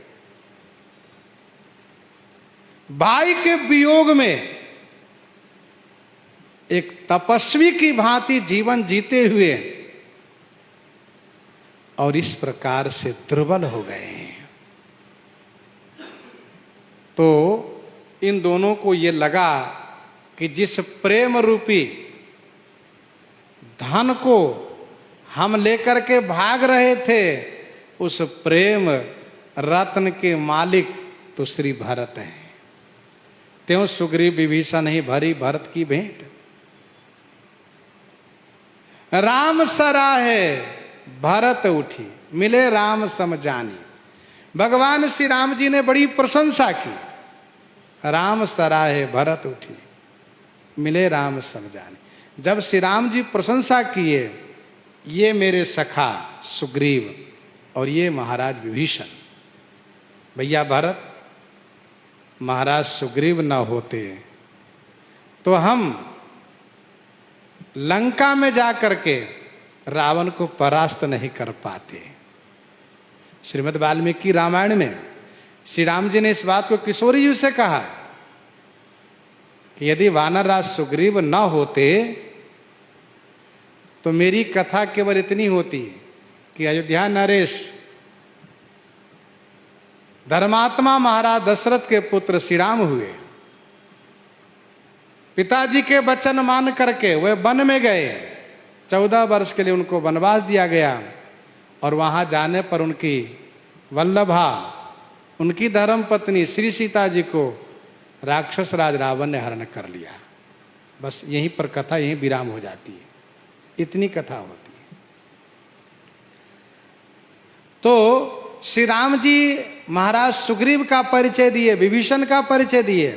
भाई के वियोग में एक तपस्वी की भांति जीवन जीते हुए और इस प्रकार से दुर्बल हो गए हैं। तो इन दोनों को ये लगा कि जिस प्रेम रूपी धन को हम लेकर के भाग रहे थे, उस प्रेम रत्न के मालिक तो श्री भरत हैं। त्यों सुग्रीव विभीषण ही भरी भरत की भेंट। राम सराहे भरत उठी, मिले राम समझानी। भगवान श्री राम जी ने बड़ी प्रशंसा की। राम सराहे भरत उठी, मिले राम समझानी। जब श्री राम जी प्रशंसा किए, ये मेरे सखा सुग्रीव और ये महाराज विभीषण, भैया भरत, महाराज सुग्रीव न होते तो हम लंका में जाकर के रावण को परास्त नहीं कर पाते। श्रीमद् वाल्मीकि रामायण में श्री राम जी ने इस बात को किशोरी जी से कहा कि यदि वानर राज सुग्रीव न होते तो मेरी कथा केवल इतनी होती कि अयोध्या नरेश धर्मात्मा महाराज दशरथ के पुत्र श्री राम हुए। पिताजी के वचन मान करके वे वन में गए। 14 वर्ष के लिए उनको वनवास दिया गया और वहां जाने पर उनकी वल्लभा, उनकी धर्म पत्नी श्री सीता जी को राक्षस राज रावण ने हरण कर लिया। बस यहीं पर कथा यहीं विराम हो जाती है, इतनी कथा होती है। तो श्री राम जी महाराज सुग्रीव का परिचय दिए, विभीषण का परिचय दिए।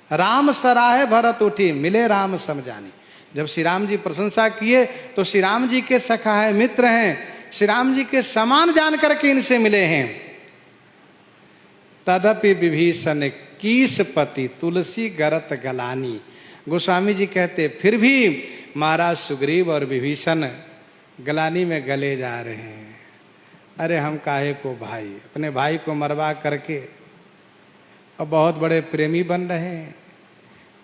राम सराहे भरत उठी, मिले राम समझानी। जब श्री राम जी प्रशंसा किए तो श्री राम जी के सखा है, मित्र हैं, श्री राम जी के समान जान करके इनसे मिले हैं। तदपि विभीषण कीस पति तुलसी गरत गलानी। गोस्वामी जी कहते फिर भी महाराज सुग्रीव और विभीषण गलानी में गले जा रहे हैं। अरे हम काहे को भाई, अपने भाई को मरवा करके और बहुत बड़े प्रेमी बन रहे हैं।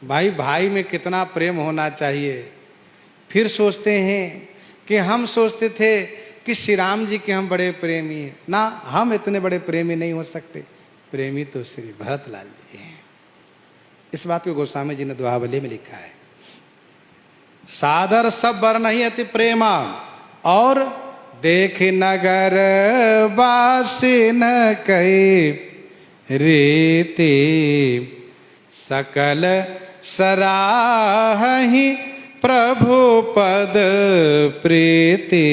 भाई भाई में कितना प्रेम होना चाहिए। फिर सोचते हैं कि हम सोचते थे कि श्री राम जी के हम बड़े प्रेमी हैं ना, हम इतने बड़े प्रेमी नहीं हो सकते। प्रेमी तो श्री भरत लाल जी हैं। इस बात को गोस्वामी जी ने दोहावली में लिखा है। सादर सब वर नहीं अति प्रेमा, और देख नगर बासी न कहे रीति, सकल सराहि प्रभु पद प्रीति।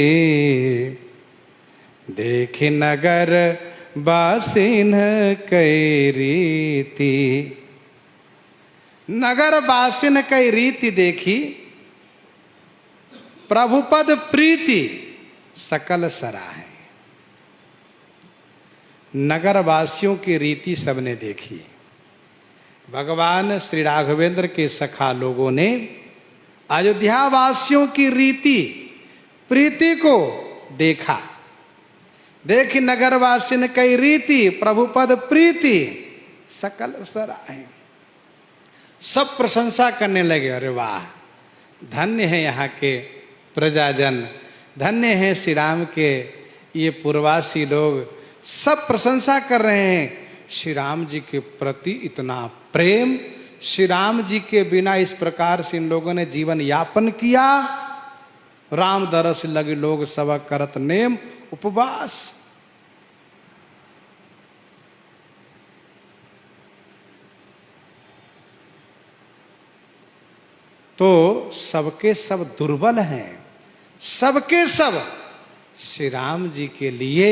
देख नगर बासिन कई रीति। नगर बासिन कई रीति देखी, प्रभुपद प्रीति सकल सराहे। नगर वासियों की रीति सबने देखी। भगवान श्री राघवेंद्र के सखा लोगों ने अयोध्या वासियों की रीति प्रीति को देखा। देख नगर वासिन कई रीति, प्रभुपद प्रीति सकल सराहे। सब प्रशंसा करने लगे, अरे वाह, धन्य है यहाँ के प्रजाजन, धन्य है श्री राम के ये पूर्ववासी लोग, सब प्रशंसा कर रहे हैं। श्री राम जी के प्रति इतना प्रेम, श्री राम जी के बिना इस प्रकार से इन लोगों ने जीवन यापन किया। राम दरस लगे लोग सब करत नेम उपवास। तो सबके सब दुर्बल हैं, सबके सब श्री राम जी के लिए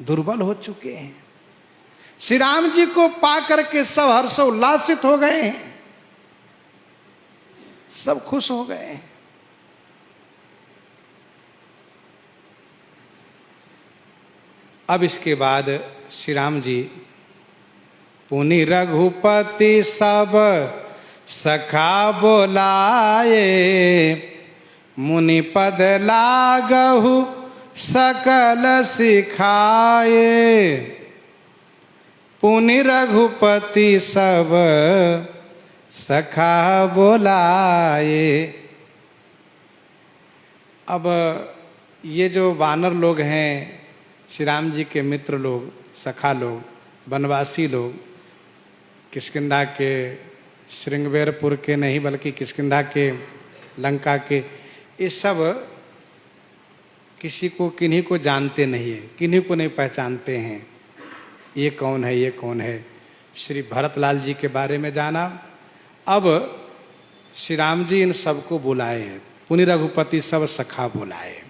दुर्बल हो चुके हैं। श्री राम जी को पाकर के सब हर्षोल्लासित हो गए हैं, सब खुश हो गए हैं। अब इसके बाद श्री राम जी पुनि रघुपति सब सखा बोलाए, मुनि पद लागहु सकल सिखाए। पुनि रघुपति सब सखा बोलाए। अब ये जो वानर लोग हैं, श्री राम जी के मित्र लोग, सखा लोग, वनवासी लोग, किष्किंधा के, श्रृंगवेरपुर के नहीं बल्कि किष्किंधा के, लंका के, ये सब किसी को किन्हीं को जानते नहीं है, किन्हीं को नहीं पहचानते हैं, ये कौन है, ये कौन है। श्री भरतलाल जी के बारे में जाना। अब श्री राम जी इन सबको बुलाए हैं, पुनि रघुपति सब सखा बुलाए।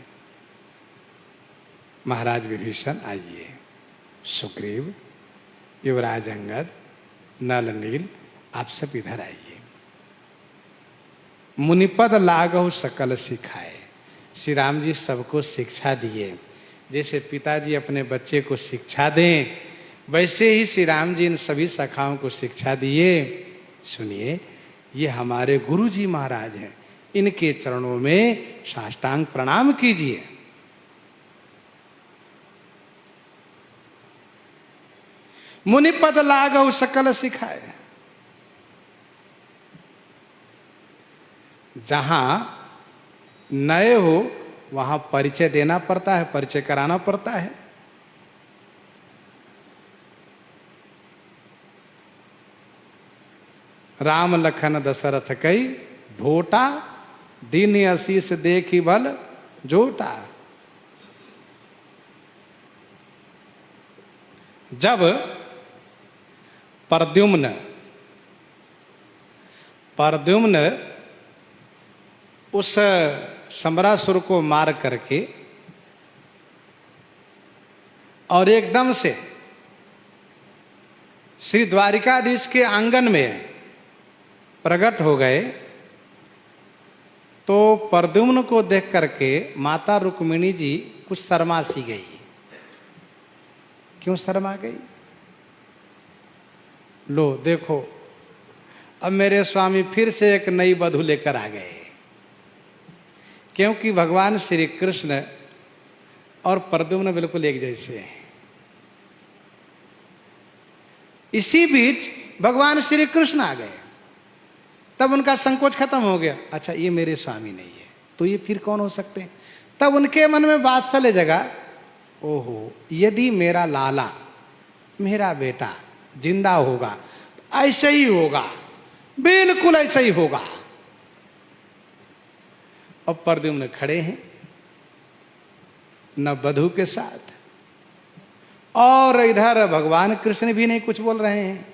महाराज विभीषण आइए, सुग्रीव, युवराज अंगद, नल नील, आप सब इधर आइए। मुनिपद लागहु सकल सिखाए। श्री राम जी सबको शिक्षा दिए। जैसे पिताजी अपने बच्चे को शिक्षा दें, वैसे ही श्री राम जी इन सभी सखाओं को शिक्षा दिए। सुनिए, ये हमारे गुरु जी महाराज हैं, इनके चरणों में साष्टांग प्रणाम कीजिए। मुनिपद लागहु सकल सिखाए। जहां नए हो वहां परिचय देना पड़ता है, परिचय कराना पड़ता है। राम लखन दशरथ कई ढोटा, दीन आशीष देखी बल जोटा। जब प्रद्युम्न उस सम्रासुर को मार करके और एकदम से श्री द्वारिकाधीश के आंगन में प्रकट हो गए, तो प्रद्युम्न को देख करके माता रुक्मिणी जी कुछ शर्मा सी गई। क्यों शर्मा गई? लो देखो, अब मेरे स्वामी फिर से एक नई वधू लेकर आ गए। क्योंकि भगवान श्री कृष्ण और प्रद्युम्न बिल्कुल एक जैसे हैं। इसी बीच भगवान श्री कृष्ण आ गए, तब उनका संकोच खत्म हो गया। अच्छा, ये मेरे स्वामी नहीं है तो ये फिर कौन हो सकते हैं? तब उनके मन में वात्सल्य जगा, ओहो, यदि मेरा लाला, मेरा बेटा जिंदा होगा ऐसे ही होगा, बिल्कुल ऐसे ही होगा। अब प्रद्युम्न खड़े हैं न वधू के साथ, और इधर भगवान कृष्ण भी नहीं कुछ बोल रहे हैं।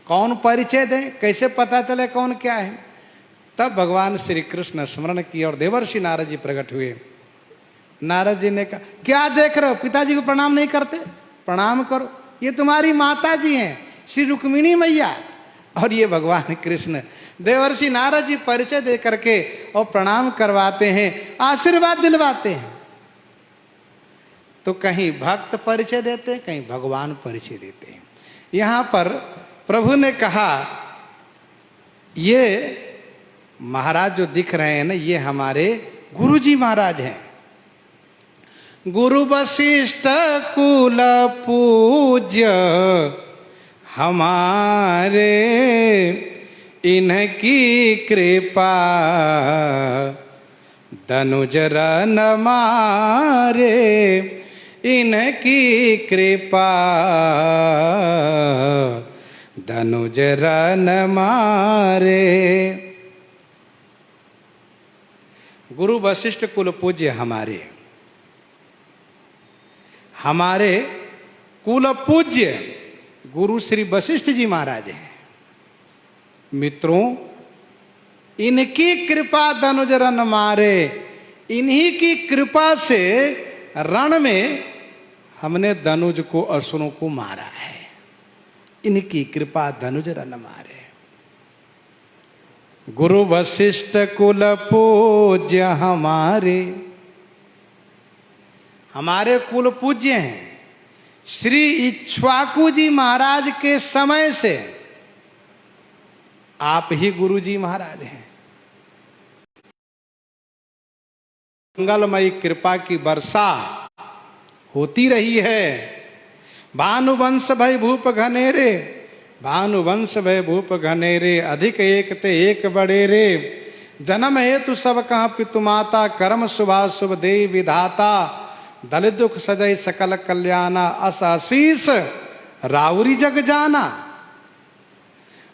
कौन परिचय दे, कैसे पता चले कौन क्या है? तब भगवान श्री कृष्ण स्मरण किए और देवर्षि नारद जी प्रकट हुए। नारद जी ने कहा, क्या देख रहे हो, पिताजी को प्रणाम नहीं करते? प्रणाम करो, ये तुम्हारी माता जी हैं, श्री रुक्मिणी मैया। और ये भगवान कृष्ण। देवर्षि नारद जी परिचय दे करके और प्रणाम करवाते हैं, आशीर्वाद दिलवाते हैं। तो कहीं भक्त परिचय देते हैं, कहीं भगवान परिचय देते हैं। यहां पर प्रभु ने कहा, ये महाराज जो दिख रहे हैं ना, ये हमारे गुरु जी महाराज हैं। गुरु वशिष्ठ कुल पूज्य हमारे इनकी कृपा दनुज रन मारे, इनकी कृपा दनुज रन मारे। गुरु वशिष्ठ कुल पूज्य हमारे कुल पूज्य गुरु श्री वशिष्ठ जी महाराज हैं। मित्रों, इनकी कृपा दनुज रन मारे, इन्हीं की कृपा से रण में हमने दनुज को, असुरों को मारा है। इनकी कृपा दनुज रन मारे। गुरु वशिष्ठ कुल पूज्य हमारे कुल पूज्य हैं। श्री इक्ष्वाकु जी महाराज के समय से आप ही गुरु जी महाराज हैं। मंगलमयी कृपा की वर्षा होती रही है। भानुवंश भय भूप घनेरे, भानुवंश भय भूप घनेरे, अधिक एक ते एक बड़े रे। जन्म हेतु सब कहाँ पितु माता, कर्म शुभाशुभ देव विधाता। दल दुख सजय सकल कल्याणा, अस आशीष राउरी जग जाना।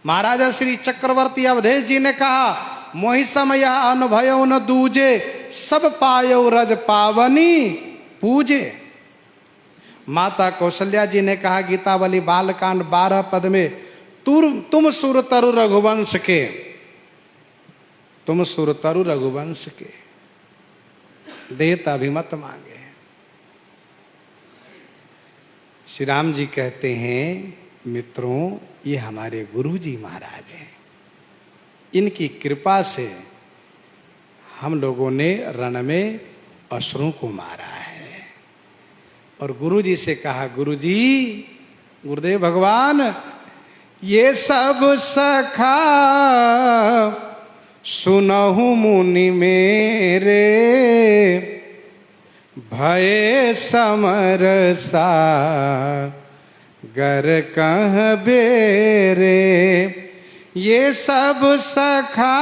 महाराजा श्री चक्रवर्ती अवधेश जी ने कहा, मोहि समय अनुभयो न दूजे, सब पायो रज पावनी पूजे। माता कौशल्या जी ने कहा गीतावली बालकांड 12 पद में, तुम सुर तरु रघुवंश के, तुम सुर तरु रघुवंश के, देता अभिमत मांगे। श्री राम जी कहते हैं, मित्रों, ये हमारे गुरु जी महाराज हैं। इनकी कृपा से हम लोगों ने रण में असुरों को मारा है। और गुरु जी से कहा, गुरु जी, गुरुदेव भगवान, ये सब सखा सुनहु मुनि मेरे, भय समरसा गर कह बेरे। ये सब सखा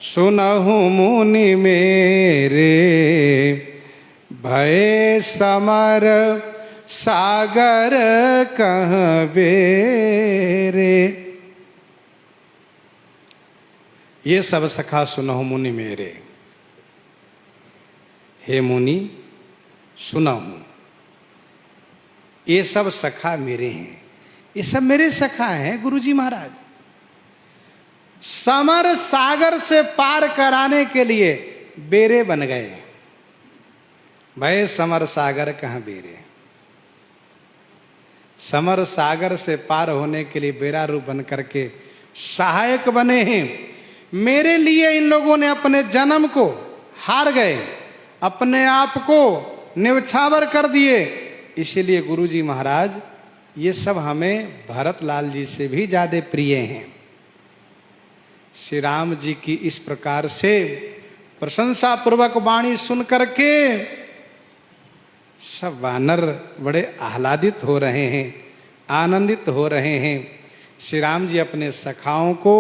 सुनहु मुनि मेरे, भय समर सागर कह बेरे। ये सब सखा सुनहु मुनि मेरे, हे मुनि सुनहु, ये सब सखा मेरे हैं, ये सब मेरे सखा हैं गुरु जी महाराज। समर सागर से पार कराने के लिए बेरे बन गए। भय समर सागर कहाँ बेरे। समर सागर से पार होने के लिए बेरा रूप बन करके सहायक बने हैं। मेरे लिए इन लोगों ने अपने जन्म को हार गए, अपने आप को न्यौछावर कर दिए। इसीलिए गुरु जी महाराज ये सब हमें भरत लाल जी से भी ज्यादा प्रिय हैं। श्री राम जी की इस प्रकार से प्रशंसा पूर्वक वाणी सुन करके सब वानर बड़े आह्लादित हो रहे हैं, आनंदित हो रहे हैं। श्री राम जी अपने सखाओं को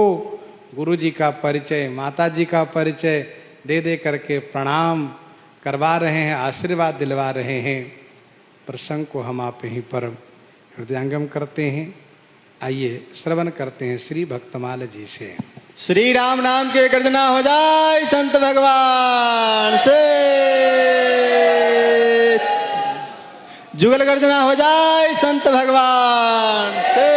गुरु जी का परिचय, माता जी का परिचय दे दे करके प्रणाम करवा रहे हैं, आशीर्वाद दिलवा रहे हैं। प्रसंग को हम आप यहीं पर हृदयंगम करते हैं। आइए श्रवण करते हैं श्री भक्तमाल जी से। श्री राम नाम के गर्जना हो जाए संत भगवान से, जुगल गर्जना हो जाए संत भगवान से।